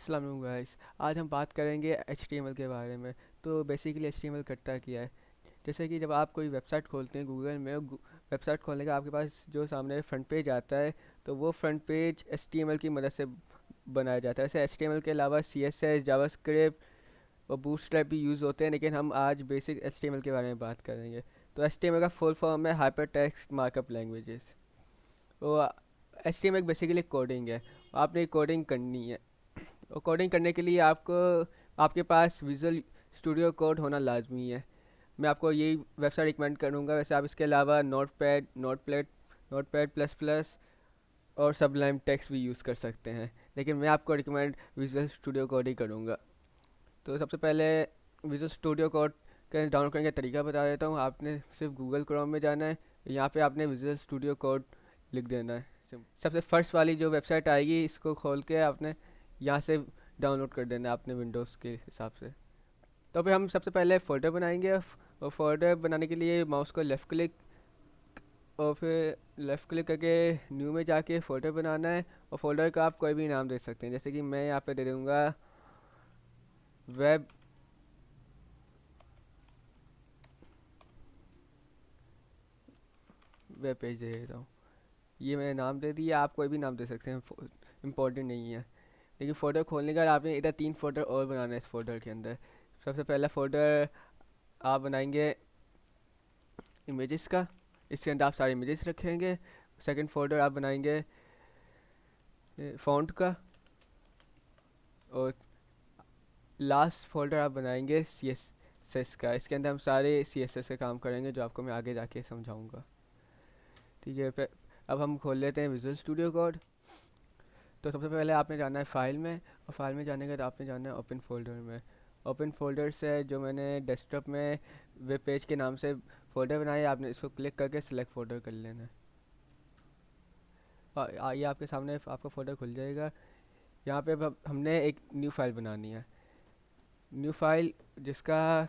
अस्सलाम वालेकुम गाइस। आज हम बात करेंगे HTML के बारे में। तो बेसिकली HTML करता क्या है। जैसे कि जब आप कोई वेबसाइट खोलते हैं गूगल में, वेबसाइट खोलने का आपके पास जो सामने फ्रंट पेज आता है, तो वो फ्रंट पेज HTML की मदद से बनाया जाता है। वैसे HTML के अलावा CSS, जावास्क्रिप्ट और बूटस्ट्रैप भी यूज़ होते हैं, लेकिन हम आज बेसिक HTML के बारे में बात करेंगे। तो HTML का फुल फॉर्म है हाइपर टेक्स्ट मार्कअप लैंग्वेजेस। तो HTML बेसिकली कोडिंग है। आपने कोडिंग करनी है, और कोडिंग करने के लिए आपको आपके पास विजुअल स्टूडियो कोड होना लाजमी है। मैं आपको यही वेबसाइट रिकमेंड करूँगा। वैसे आप इसके अलावा नोटपैड प्लस प्लस और सबलाइम टेक्स्ट भी यूज़ कर सकते हैं, लेकिन मैं आपको रिकमेंड विजुअल स्टूडियो कोड ही करूँगा। तो सबसे पहले विजुअल स्टूडियो कोड का डाउनलोड करने का तरीका बता देता हूँ। आपने सिर्फ गूगल क्रोम में जाना है, यहाँ पे आपने विजुअल स्टूडियो कोड लिख देना है। सबसे फर्स्ट वाली जो वेबसाइट आएगी, इसको खोल के आपने यहाँ से डाउनलोड कर देना है अपने विंडोज़ के हिसाब से। तो फिर हम सबसे पहले फ़ोल्डर बनाएंगे, और फोल्डर बनाने के लिए माउस को लेफ़्ट क्लिक और फिर लेफ़्ट क्लिक करके न्यू में जाके फ़ोल्डर बनाना है। और फोल्डर का आप कोई भी नाम दे सकते हैं, जैसे कि मैं यहाँ पे दे दूँगा वेब वेब पेज दे देता हूँ। ये मैंने नाम दे दिया, आप कोई भी नाम दे सकते हैं, इम्पोर्टेंट नहीं है। लेकिन फ़ोल्डर खोलने के बाद आपने इधर 3 फोल्डर और बनाना है इस फोल्डर के अंदर। सबसे पहला फोल्डर आप बनाएंगे इमेजेस का, इसके अंदर आप सारे इमेजेस रखेंगे। सेकंड फोल्डर आप बनाएंगे फ़ॉन्ट का, और लास्ट फोल्डर आप बनाएंगे CSS का। इसके अंदर हम सारे CSS से काम करेंगे, जो आपको मैं आगे जाके समझाऊंगा। ठीक है, फिर अब हम खोल लेते हैं विजुअल स्टूडियो कोड। तो सबसे पहले आपने जाना है फाइल में, और फाइल में जाने के बाद आपने जाना है ओपन फोल्डर में। ओपन फोल्डर से जो मैंने डेस्कटॉप में वेब पेज के नाम से फ़ोल्डर बनाया है, आपने इसको क्लिक करके सिलेक्ट फोल्डर कर लेना है। ये आपके सामने आपका फोल्डर खुल जाएगा। यहाँ पे अब हमने एक न्यू फाइल बनानी है। न्यू फाइल जिसका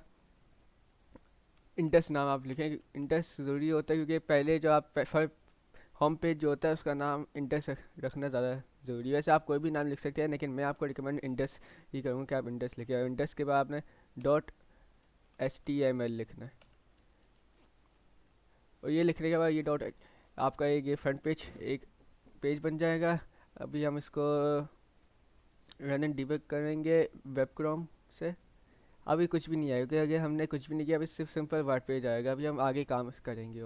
इंडेक्स नाम आप लिखें। इंडेक्स ज़रूरी होता है, क्योंकि पहले जो आप होम पेज जो होता है उसका नाम इंडेक्स रखना ज़्यादा ज़रूरी है। वैसे आप कोई भी नाम लिख सकते हैं, लेकिन मैं आपको रिकमेंड इंडेक्स ही करूँगा कि आप इंडेक्स लिखें। और इंडेक्स के बाद आपने .html लिखना है, और ये लिखने के बाद ये आपका ये फ्रंट पेज एक पेज बन जाएगा। अभी हम इसको रन एंड डिबग करेंगे वेब क्रोम से। अभी कुछ भी नहीं आएगा, क्योंकि हमने कुछ भी नहीं किया, अभी सिर्फ सिंपल वर्ड पेज आएगा। अभी हम आगे काम करेंगे।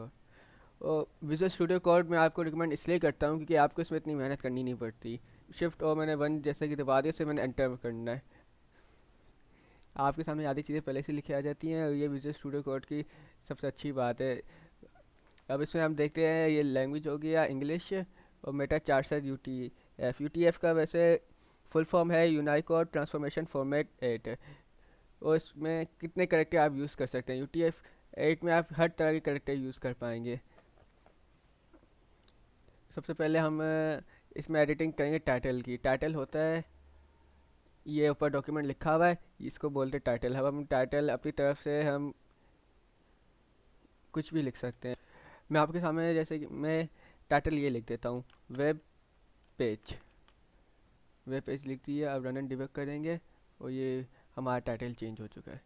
और विजुअल स्टूडियो कोड मैं आपको रिकमेंड इसलिए करता हूँ, क्योंकि आपको इसमें इतनी मेहनत करनी नहीं पड़ती। शिफ्ट और मैंने वन जैसे कि दबा दिया, से मैंने एंटर करना है। आपके सामने आधी चीज़ें पहले से लिखी आ जाती हैं, और ये विजुअल स्टूडियो कोड की सबसे अच्छी बात है। अब इसमें हम देखते हैं, ये लैंग्वेज हो गया इंग्लिश, और मेटा चार्टर UTF का वैसे फुल फॉर्म है यूनिकोड ट्रांसफॉर्मेशन फॉर्मेट 8। और इसमें कितने करेक्टर आप यूज़ कर सकते हैं। UTF-8 में आप हर तरह के करेक्टर यूज़ कर पाएंगे। सबसे पहले हम इसमें एडिटिंग करेंगे टाइटल की। टाइटल होता है, ये ऊपर डॉक्यूमेंट लिखा हुआ है, इसको बोलते टाइटल। अब हम टाइटल अपनी तरफ से हम कुछ भी लिख सकते हैं। मैं आपके सामने जैसे कि मैं टाइटल ये लिख देता हूँ, वेब पेज। वेब पेज लिख दिया। अब रन एंड डिबग करेंगे, और ये हमारा टाइटल चेंज हो चुका है।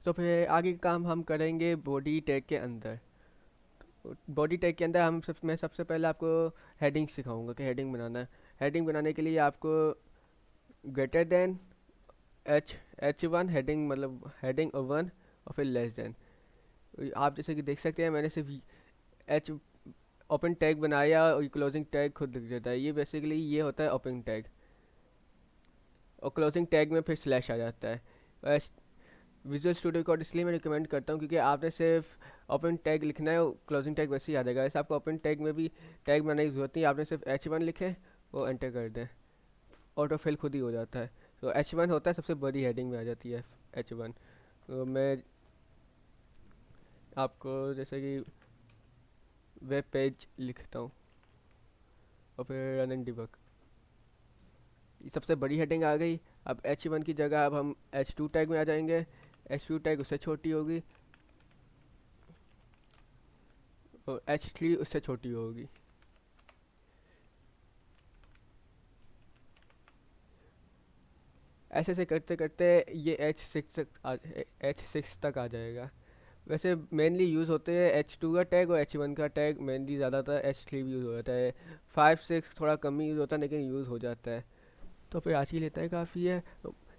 तो फिर आगे का काम हम करेंगे बॉडी टैग के अंदर। बॉडी टैग के अंदर मैं सबसे पहले आपको हेडिंग सिखाऊंगा कि हेडिंग बनाना है। हेडिंग बनाने के लिए आपको ग्रेटर देन H1 हेडिंग, मतलब हेडिंग और वन, और फिर लेस देन। आप जैसे कि देख सकते हैं, मैंने सिर्फ एच ओपन टैग बनाया, और क्लोजिंग टैग खुद लिख देता है। ये बेसिकली ये होता है ओपन टैग, और क्लोजिंग टैग में फिर स्लैश आ जाता है। विजुअल स्टूडियो कोड इसलिए मैं रिकमेंड करता हूँ, क्योंकि आपने सिर्फ ओपन टैग लिखना है, क्लोजिंग टैग वैसे ही आ जाएगा। ऐसे आपको ओपन टैग में भी टैग बनाने की ज़रूरत नहीं, आपने सिर्फ H1 लिखे वो एंटर कर दें, ऑटो फिल खुद ही हो जाता है। तो H1 होता है सबसे बड़ी हेडिंग में आ जाती है H1। तो मैं आपको जैसे कि वेब पेज लिखता हूँ, और फिर रन एंड डिबग। ये सबसे बड़ी हेडिंग आ गई। अब H1 की जगह अब हम H2 टैग में आ जाएंगे। H2 टैग उससे छोटी होगी, और H3 उससे छोटी होगी। ऐसे ऐसे करते करते ये H6 तक आ जाएगा। वैसे मेनली यूज़ होते हैं H2 का टैग और H1 का टैग, मेनली ज़्यादातर H3 भी यूज़ हो जाता है। 5 6 थोड़ा कम ही यूज़ होता है लेकिन यूज़ हो जाता है। तो फिर आज की लेता है काफ़ी है।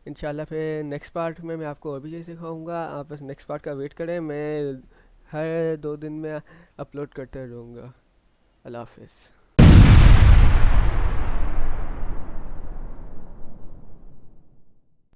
इंशाल्लाह फिर नेक्स्ट पार्ट में मैं आपको और भी ये सिखाऊंगा, आप बस नेक्स्ट पार्ट का वेट करें, मैं हर 2 दिन में अपलोड करते रहूँगा। अल्लाह हाफिज़।